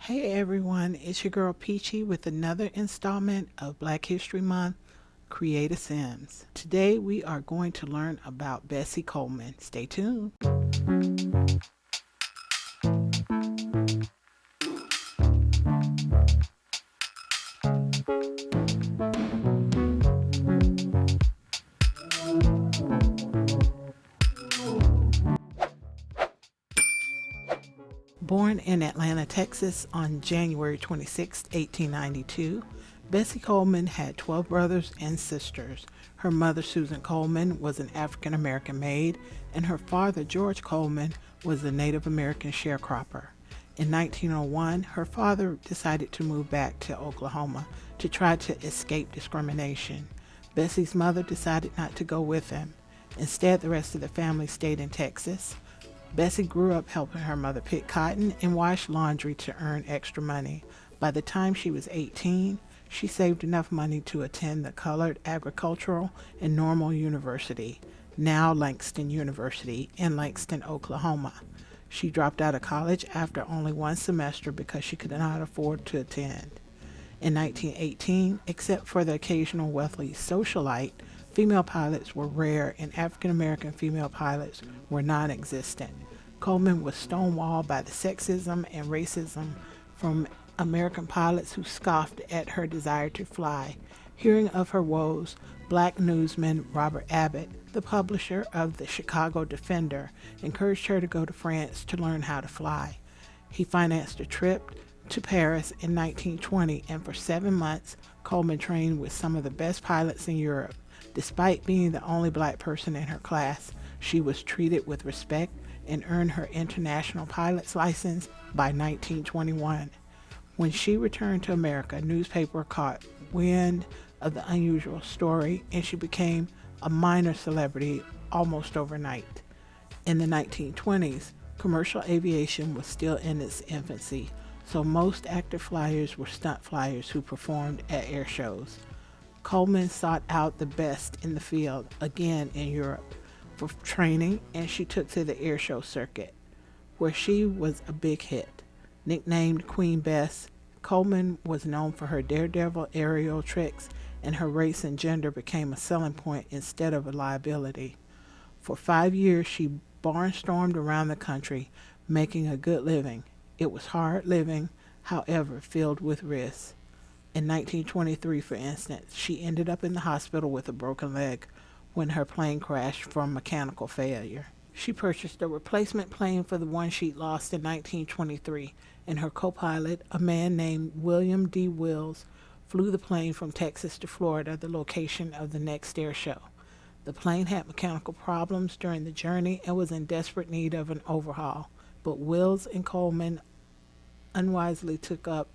Hey everyone, it's your girl Peachy with another installment of Black History Month, Create a SIMS. Today we are going to learn about Bessie Coleman. Stay tuned. Born in Atlanta, Texas on January 26, 1892, Bessie Coleman had 12 brothers and sisters. Her mother, Susan Coleman, was an African American maid, and her father, George Coleman, was a Native American sharecropper. In 1901, her father decided to move back to Oklahoma to try to escape discrimination. Bessie's mother decided not to go with him. Instead, the rest of the family stayed in Texas. Bessie grew up helping her mother pick cotton and wash laundry to earn extra money. By the time she was 18, she saved enough money to attend the Colored Agricultural and Normal University, now Langston University, in Langston, Oklahoma. She dropped out of college after only one semester because she could not afford to attend. In 1918, except for the occasional wealthy socialite, female pilots were rare and African American female pilots were non existent. Coleman was stonewalled by the sexism and racism from American pilots who scoffed at her desire to fly. Hearing of her woes, black newsman Robert Abbott, the publisher of the Chicago Defender, encouraged her to go to France to learn how to fly. He financed a trip to Paris in 1920, and for 7 months, Coleman trained with some of the best pilots in Europe. Despite being the only black person in her class, she was treated with respect and earned her international pilot's license by 1921. When she returned to America, a newspaper caught wind of the unusual story and she became a minor celebrity almost overnight. In the 1920s, commercial aviation was still in its infancy, so most active flyers were stunt flyers who performed at air shows. Coleman sought out the best in the field, again in Europe, for training, and she took to the airshow circuit, where she was a big hit. Nicknamed Queen Bess, Coleman was known for her daredevil aerial tricks, and her race and gender became a selling point instead of a liability. For 5 years, she barnstormed around the country, making a good living. It was hard living, however, filled with risks. In 1923, for instance, she ended up in the hospital with a broken leg when her plane crashed from mechanical failure. She purchased a replacement plane for the one she'd lost in 1923, and her co-pilot, a man named William D. Wills, flew the plane from Texas to Florida, the location of the next air show. The plane had mechanical problems during the journey and was in desperate need of an overhaul, but Wills and Coleman unwisely took up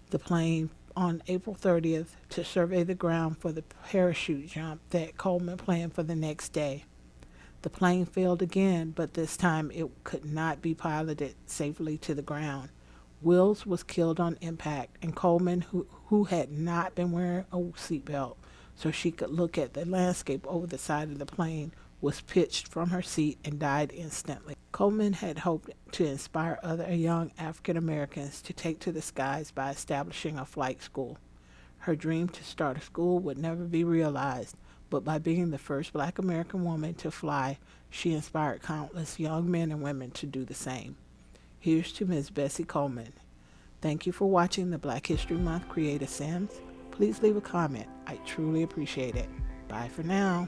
the plane on April 30th to survey the ground for the parachute jump that Coleman planned for the next day. The plane failed again, but this time it could not be piloted safely to the ground. Wills was killed on impact, and Coleman, who had not been wearing a seatbelt so she could look at the landscape over the side of the plane, was pitched from her seat and died instantly. Coleman had hoped to inspire other young African Americans to take to the skies by establishing a flight school. Her dream to start a school would never be realized, but by being the first black American woman to fly, she inspired countless young men and women to do the same. Here's to Ms. Bessie Coleman. Thank you for watching the Black History Month Create a SIMS. Please leave a comment. I truly appreciate it. Bye for now.